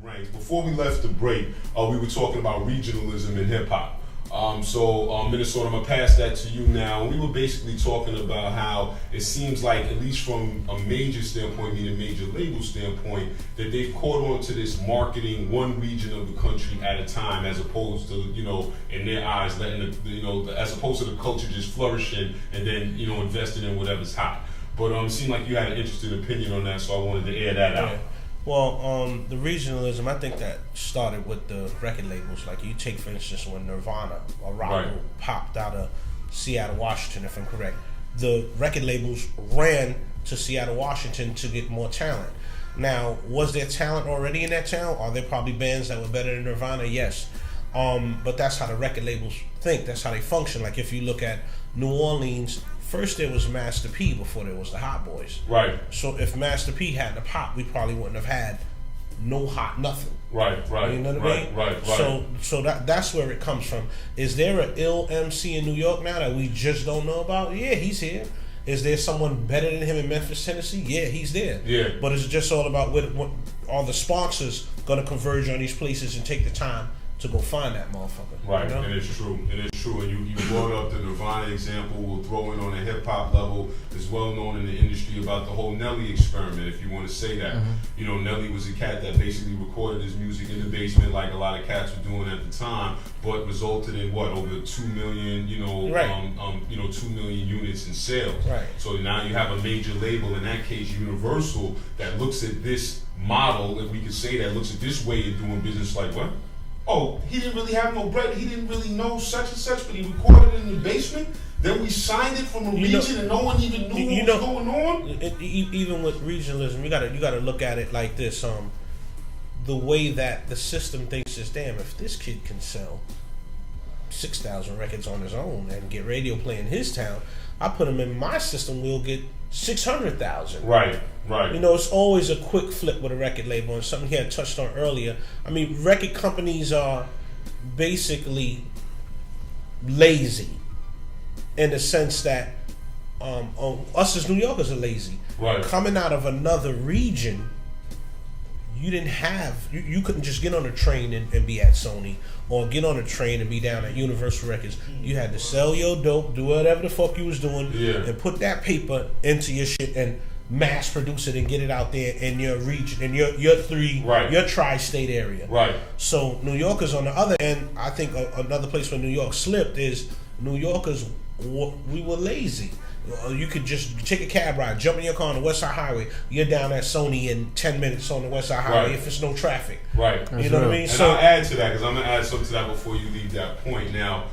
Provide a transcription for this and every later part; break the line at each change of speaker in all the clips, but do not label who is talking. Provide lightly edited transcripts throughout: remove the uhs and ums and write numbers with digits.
Ranks. Before we left the break, we were talking about regionalism in hip hop. Minnesota, I'm gonna pass that to you now. We were basically talking about how it seems like, at least from a major standpoint, meaning a major label standpoint, that they've caught on to this marketing one region of the country at a time, as opposed to, in their eyes, letting as opposed to the culture just flourishing and then, investing in whatever's hot. But it seemed like you had an interesting opinion on that, so I wanted to air that out.
Well, the regionalism, I think that started with the record labels. Like you take, for instance, when Nirvana or rock group popped out of Seattle, Washington, if I'm correct, the record labels ran to Seattle, Washington to get more talent. Now, was there talent already in that town? Are there probably bands that were better than Nirvana? Yes. But that's how the record labels think. That's how they function. Like if you look at New Orleans, first there was Master P before there was the Hot Boys.
Right.
So if Master P had the pop, we probably wouldn't have had no hot nothing.
Right.
You know what I mean?
Right.
So that's where it comes from. Is there an ill MC in New York now that we just don't know about? Yeah, he's here. Is there someone better than him in Memphis, Tennessee? Yeah, he's there.
Yeah.
But it's just all about what are the sponsors going to converge on these places and take the time to go find that motherfucker.
Right, and it's true. And you brought up the Nirvana example. We'll throw in on a hip hop level. It's well known in the industry about the whole Nelly experiment, if you want to say that. Mm-hmm. Nelly was a cat that basically recorded his music in the basement, like a lot of cats were doing at the time, but resulted in over 2 million, 2 million units in sales.
Right.
So now you have a major label, in that case Universal, that looks at this model, if we could say that, looks at this way of doing business like, what? Oh, he didn't really have no bread. He didn't really know such and such, but he recorded it in the basement. Then we signed it from a region, and no one even knew what was going on.
Even with regionalism, you gotta look at it like this. The way that the system thinks is, damn, if this kid can sell 6,000 records on his own and get radio play in his town, I put him in my system, we'll get 600,000.
Right.
It's always a quick flip with a record label, and something he had touched on earlier. I mean, record companies are basically lazy in the sense that us as New Yorkers are lazy.
Right.
Coming out of another region, you didn't have, you couldn't just get on a train and be at Sony, or get on a train and be down at Universal Records. You had to sell your dope, do whatever the fuck you was doing, and put that paper into your shit and mass produce it and get it out there in your region, in your tri-state area.
Right.
So New Yorkers on the other end, I think another place where New York slipped is New Yorkers, we were lazy. You could just take a cab ride, jump in your car on the West Side Highway. You're down at Sony in 10 minutes on the West Side Highway if it's no traffic.
Right.
You know what I mean?
And
so
I'll add to that, because I'm going to add something to that before you leave that point. Now,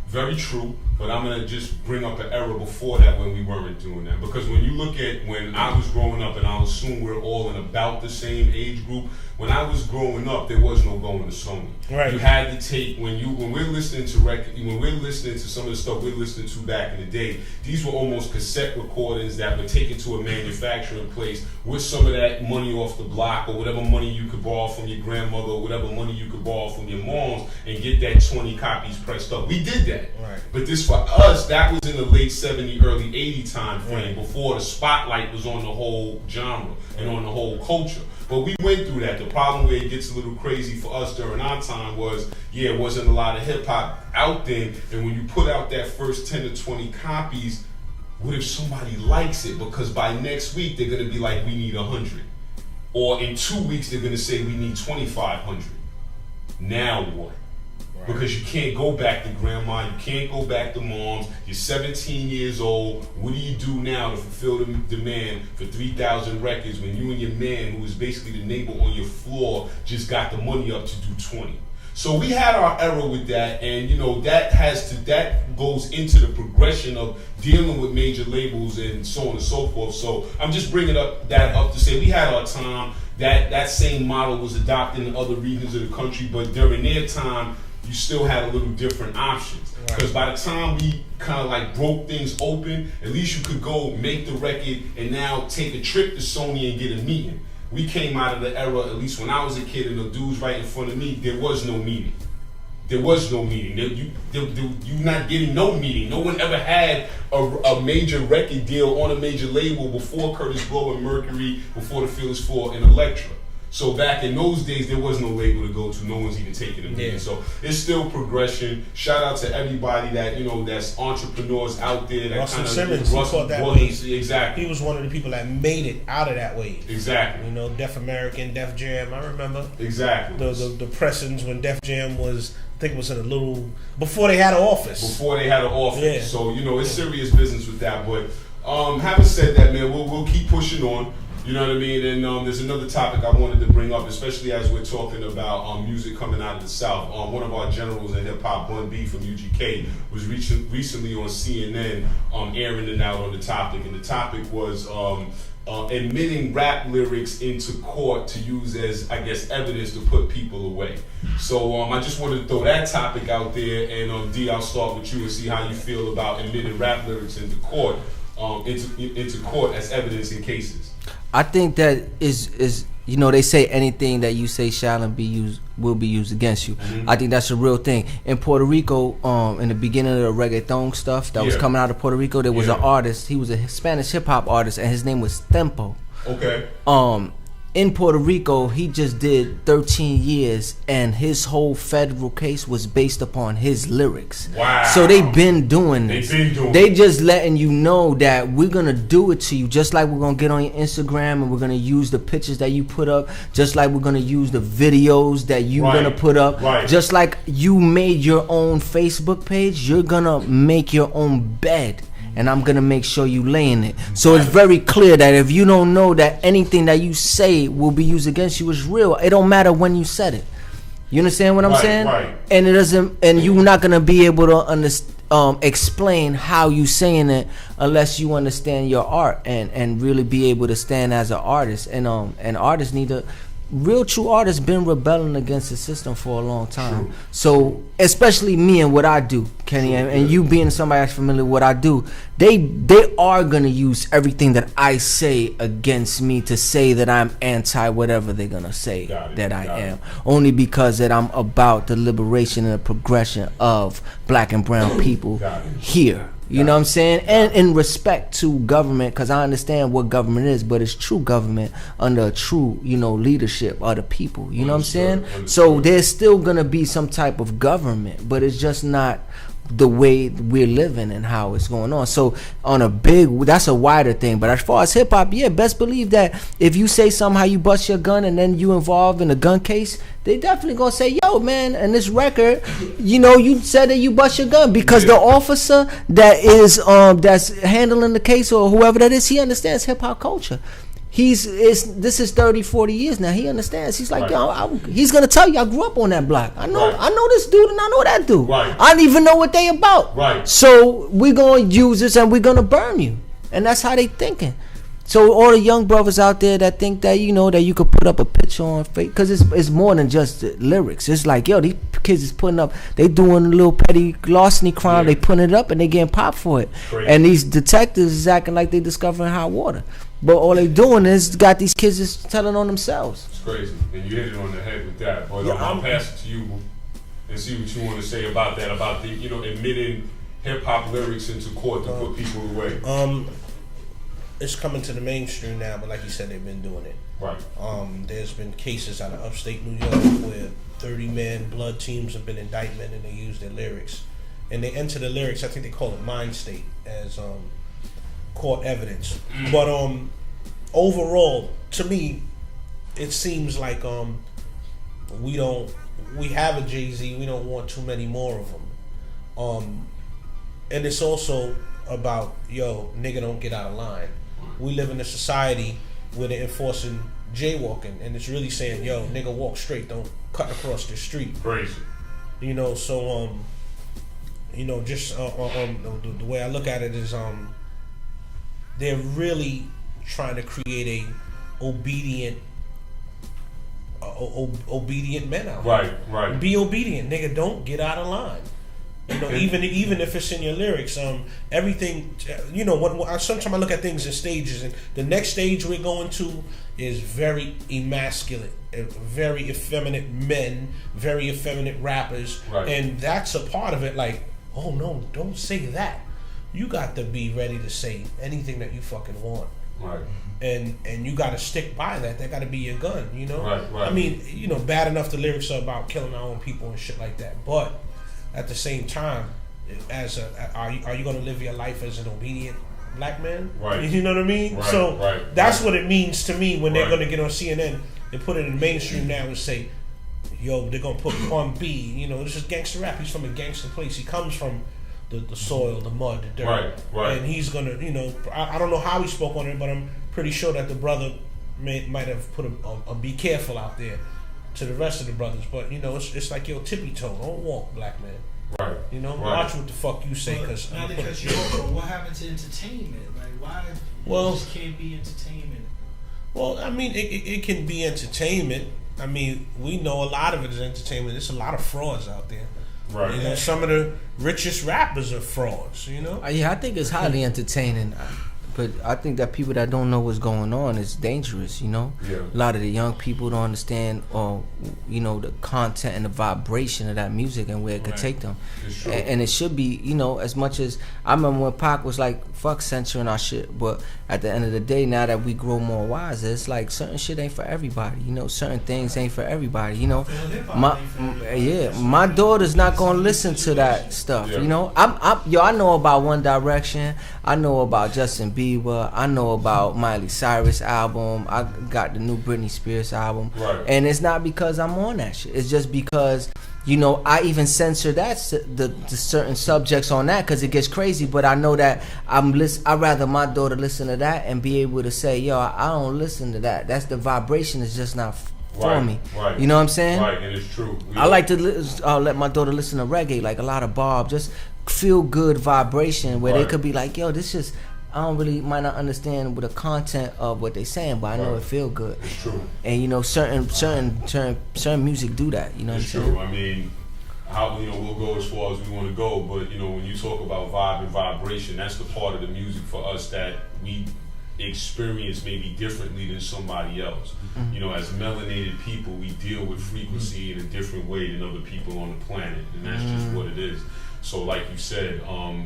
very true, but I'm going to just bring up an era before that when we weren't doing that. Because when you look at when I was growing up, and I'll assume we're all in about the same age group, when I was growing up, there was no going to Sony.
Right.
You had to take, when we're listening to some of the stuff we're listening to back in the day, these were almost cassette recordings that were taken to a manufacturing place with some of that money off the block, or whatever money you could borrow from your grandmother, or whatever money you could borrow from your moms, and get that 20 copies pressed up. We did that.
Right.
But this, for us, that was in the late 70, early 80 time frame, before the spotlight was on the whole genre and on the whole culture. But we went through that. The problem where it gets a little crazy for us during our time was, it wasn't a lot of hip hop out there. And when you put out that first 10 to 20 copies, what if somebody likes it? Because by next week, they're going to be like, we need 100. Or in 2 weeks, they're going to say, we need 2,500. Now what? Because you can't go back to grandma, you can't go back to moms, you're 17 years old, what do you do now to fulfill the demand for 3,000 records when you and your man, who is basically the neighbor on your floor, just got the money up to do 20? So we had our era with that, and that goes into the progression of dealing with major labels and so on and so forth. So I'm just bringing that up to say we had our time, that same model was adopted in other regions of the country, but during their time, you still had a little different options. Because by the time we kind of like broke things open, at least you could go make the record and now take a trip to Sony and get a meeting. We came out of the era, at least when I was a kid, and the dudes right in front of me, there was no meeting. There was no meeting. You're not getting no meeting. No one ever had a major record deal on a major label before Curtis Blow and Mercury, before the Fearless Four and Elektra. So back in those days, there was no label to go to. No one's even taking them in. So it's still progression. Shout out to everybody that that's entrepreneurs out there. That
Russell
kind of
Simmons, he caught that wave.
Exactly.
He was one of the people that made it out of that wave.
Exactly.
Def American, Def Jam. I remember.
Exactly.
The pressings when Def Jam was, I think it was in a little before they had an office.
Yeah. So it's serious business with that. But having said that, man, we'll keep pushing on. You know what I mean? And there's another topic I wanted to bring up, especially as we're talking about music coming out of the South. One of our generals in hip hop, Bun B from UGK, was recently on CNN airing it out on the topic, and the topic was admitting rap lyrics into court to use as, I guess, evidence to put people away. So I just wanted to throw that topic out there, and D, I'll start with you and see how you feel about admitting rap lyrics into court, into court as evidence in cases.
I think that is they say anything that you say shall will be used against you. Mm-hmm. I think that's a real thing. In Puerto Rico, in the beginning of the reggaeton stuff that was coming out of Puerto Rico, there was an artist. He was a Spanish hip hop artist, and his name was Tempo.
Okay.
In Puerto Rico, he just did 13 years, and his whole federal case was based upon his lyrics.
Wow.
So they've been doing this. They just letting you know that we're going to do it to you, just like we're going to get on your Instagram and we're going to use the pictures that you put up, just like we're going to use the videos that you're going to put up.
Right.
Just like you made your own Facebook page, you're going to make your own bed. And I'm going to make sure you lay in it. So it's very clear that if you don't know that anything that you say will be used against you is real, it don't matter when you said it. You understand what I'm saying?
Right.
And it doesn't. And you're not going to be able to explain how you saying it unless you understand your art and really be able to stand as an artist. And artists need to. Real true artists been rebelling against the system for a long time. True. So especially me and what I do, Kenny, and you being somebody that's familiar with what I do, they are gonna use everything that I say against me to say that I'm anti whatever they're gonna say that I am. Only because that I'm about the liberation and the progression of black and brown people here. You know what I'm saying? And in respect to government, because I understand what government is, but it's true government under a true, leadership of the people. You know what I'm saying? So there's still going to be some type of government, but it's just not the way we're living and how it's going on. So that's a wider thing. But as far as hip hop, best believe that if you say somehow you bust your gun and then you involved in a gun case, they definitely gonna say, yo, man, and this record, you said that you bust your gun because the officer that is that's handling the case or whoever that is, he understands hip hop culture. This is 30, 40 years now. He understands. He's like, he's gonna tell you, I grew up on that block. I know this dude and I know that dude.
Right.
I don't even know what they about.
Right.
So we're gonna use this and we're gonna burn you. And that's how they thinking. So all the young brothers out there that think that that you could put up a picture on Facebook, because it's more than just the lyrics. It's like, yo, these kids is putting up, they doing a little petty larceny crime, they putting it up and they getting popped for it.
Great.
And these detectives is acting like they discovering hot water. But all they doing is got these kids just telling on themselves.
It's crazy, and you hit it on the head with that. But I'll pass it to you and see what you want to say about that, about the admitting hip hop lyrics into court to put people away.
It's coming to the mainstream now, but like you said, they've been doing it.
Right.
There's been cases out of upstate New York where 30-man blood teams have been indicted and they use their lyrics, and they enter the lyrics. I think they call it mind state as court evidence. But overall, to me, it seems like we have a Jay-Z. We don't want too many more of them. And it's also about, yo, nigga, don't get out of line. We live in a society where they're enforcing jaywalking, and it's really saying, yo, nigga, walk straight, don't cut across the street.
Crazy.
So just the way I look at it is they're really trying to create a obedient men out there.
Right.
Be obedient, nigga, don't get out of line. Even if it's in your lyrics, everything. Sometimes I look at things in stages, and the next stage we're going to is very emasculate, very effeminate men, very effeminate rappers, and that's a part of it. Like, oh no, don't say that. You got to be ready to say anything that you fucking want.
Right.
and you got to stick by that. That got to be your gun, you know.
Right.
I mean, you know, bad enough the lyrics are about killing our own people and shit like that, but at the same time, are you going to live your life as an obedient black man?
Right.
You know what I mean?
Right,
So that's
right.
what it means to me when they're going to get on CNN. They put it in the mainstream now and say, yo, they're going to put Pun B. You know, this is gangster rap. He's from a gangster place. He comes from the soil, the mud, the dirt.
Right.
And he's going to, you know, I don't know how he spoke on it, but I'm pretty sure that the brother might have put a be careful out there to the rest of the brothers. But, you know, it's like, yo, tippy toe. Don't walk, black man.
Right.
You know,
right.
watch what the fuck you say, because
what happened to entertainment? Like, why?
Well,
it just can't be entertainment.
Well, I mean, it can be entertainment. I mean, we know a lot of it is entertainment. There's a lot of frauds out there.
Right.
You know, some of the richest rappers are frauds. You know.
Yeah, I think it's highly entertaining. But I think that people that don't know what's going on is dangerous, you know?
Yeah.
A lot of the young people don't understand, you know, the content and the vibration of that music and where it could take them.
It's true.
And it should be, you know, as much as... I remember when Pac was like, fuck censoring our shit. But at the end of the day, now that we grow more wiser, it's like certain shit ain't for everybody. You know, certain things ain't for everybody, you know? My daughter's not going to listen to that stuff, you know? I know about One Direction. I know about Justin Bieber. I know about Miley Cyrus album. I got the new Britney Spears album.
Right.
And it's not because I'm on that shit. It's just because, you know, I even censor the certain subjects on that because it gets crazy. But I know that I'd rather my daughter listen to that and be able to say, yo, I don't listen to that. That's the vibration is just not for me.
Right.
You know what I'm saying?
Right, and it's true.
I like to let my daughter listen to reggae, like a lot of Bob, just feel good vibration where they could be like, yo, this is... I don't really might not understand with the content of what they're saying, but I know it feel good.
It's true.
And you know, certain music do that. You know
it's
what I'm saying?
True. I mean, we'll go as far as we want to go, but you know, when you talk about vibe and vibration, that's the part of the music for us that we experience maybe differently than somebody else. Mm-hmm. You know, as melanated people, we deal with frequency in a different way than other people on the planet, and that's just what it is. So like you said,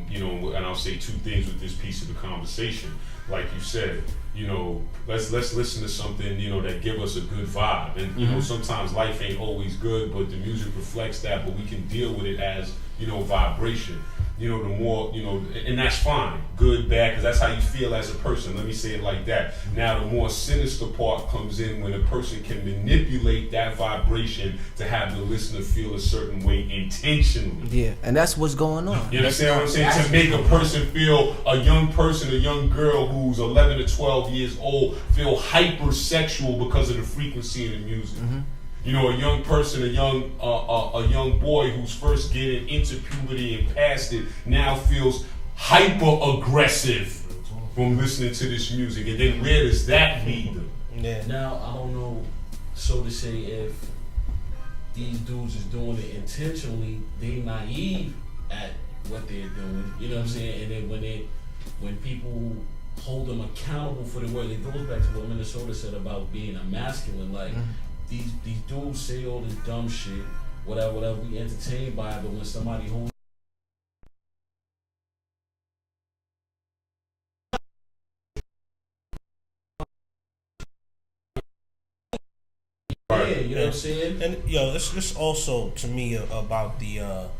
you know, and I'll say two things with this piece of the conversation. Like you said, you know, let's listen to something, you know, that give us a good vibe. And, you know, sometimes life ain't always good, but the music reflects that, but we can deal with it as, you know, vibration. You know, the more, you know, and that's fine. Good, bad, because that's how you feel as a person. Let me say it like that. Now, the more sinister part comes in when a person can manipulate that vibration to have the listener feel a certain way intentionally.
Yeah, and that's what's going on.
You understand what I'm saying? To make a person feel, a young girl who's 11 to 12 years old, feel hypersexual because of the frequency in the music. Mm-hmm. You know, a young person, a young boy who's first getting into puberty and past it now feels hyper aggressive from listening to this music. And then where does that lead them?
Yeah. Now I don't know, so to say, if these dudes is doing it intentionally, they naive at what they're doing. You know what I'm saying? And then when people hold them accountable for the word, it goes back to what Minnesota said about being a masculine, like. These dudes say all this dumb shit, whatever, we entertained by it, but when somebody holds you know what I'm saying?
And yo, it's also to me about the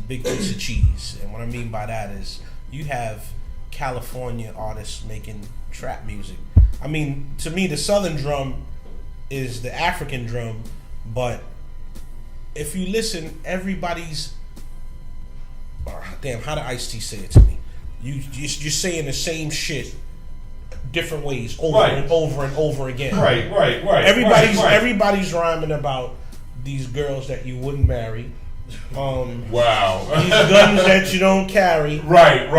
big piece of cheese. And what I mean by that is you have California artists making trap music. I mean, to me, the Southern drum is the African drum, but if you listen, everybody's damn. How did Ice-T say it to me? You're saying the same shit, different ways, over and over and over again.
Right.
Everybody's rhyming about these girls that you wouldn't marry.
Wow.
These guns that you don't carry.
Right.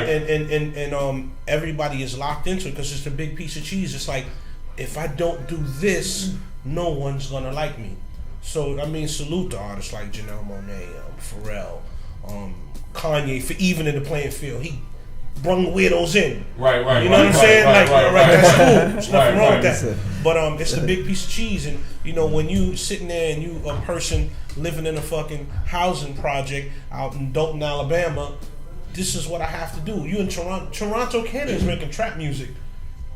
And everybody is locked into it because it's a big piece of cheese. It's like, if I don't do this, no one's gonna like me. So I mean, salute to artists like Janelle Monáe, Pharrell, Kanye for even in the playing field. He brung the weirdos in.
Right.
You know what I'm saying? That's cool. There's nothing wrong with that.
Right.
But it's a big piece of cheese, and you know when you sitting there and you a person living in a fucking housing project out in Dothan, Alabama, this is what I have to do. You in Toronto, Canada is making trap music.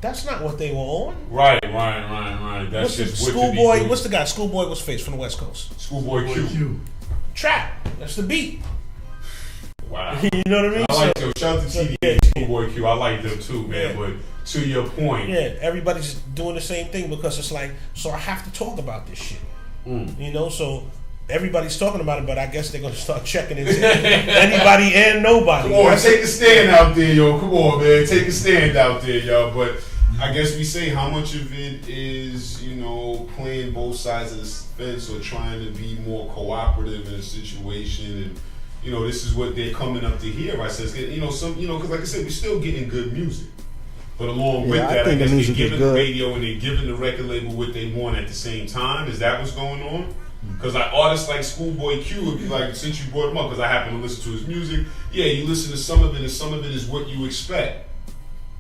That's not what they were on.
Right. That's just what
Schoolboy. What's the guy? Schoolboy was face from the West Coast.
Schoolboy Q.
Trap. That's the beat.
Wow.
You know what I mean?
I like them. Shout out to TD and Schoolboy Q. I like them too, man.
Yeah.
But to your point,
everybody's doing the same thing because it's like, so I have to talk about this shit. You know, so everybody's talking about it, but I guess they're gonna start checking into anybody and nobody.
Come on, take a stand out there, yo. Come on, man. Take a stand out there, yo. But I guess we say how much of it is, you know, playing both sides of the fence or trying to be more cooperative in a situation, and you know, this is what they're coming up to hear. I says, you know, because like I said, we're still getting good music. But along with that, I guess they're giving the radio and they're giving the record label what they want at the same time. Is that what's going on? Because like artists like Schoolboy Q would be like, since you brought him up, because I happen to listen to his music, you listen to some of it, and some of it is what you expect.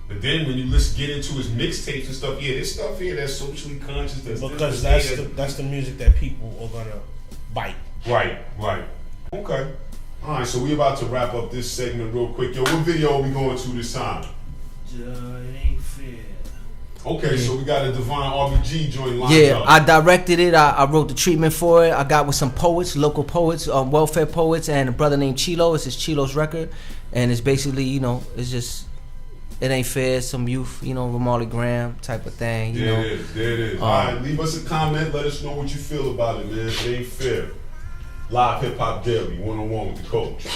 But then when you get into his mixtapes and stuff, there's stuff here that's socially conscious.
Because that's the music that people are gonna bite.
Right. Okay. All right, so we about to wrap up this segment real quick. Yo, what video are we going to this time?
It ain't fair.
Okay, so we got a DivineRBG joint lined up.
I directed it. I wrote the treatment for it. I got with some poets, local poets, welfare poets, and a brother named Chilo. It's his Chilo's record, and it's basically, you know, it's just, it ain't fair. Some youth, you know, Ramarley Graham type of thing. You know.
There it is. All right, leave us a comment. Let us know what you feel about it, man. It ain't fair. Live Hip Hop Daily, 101 with the coach.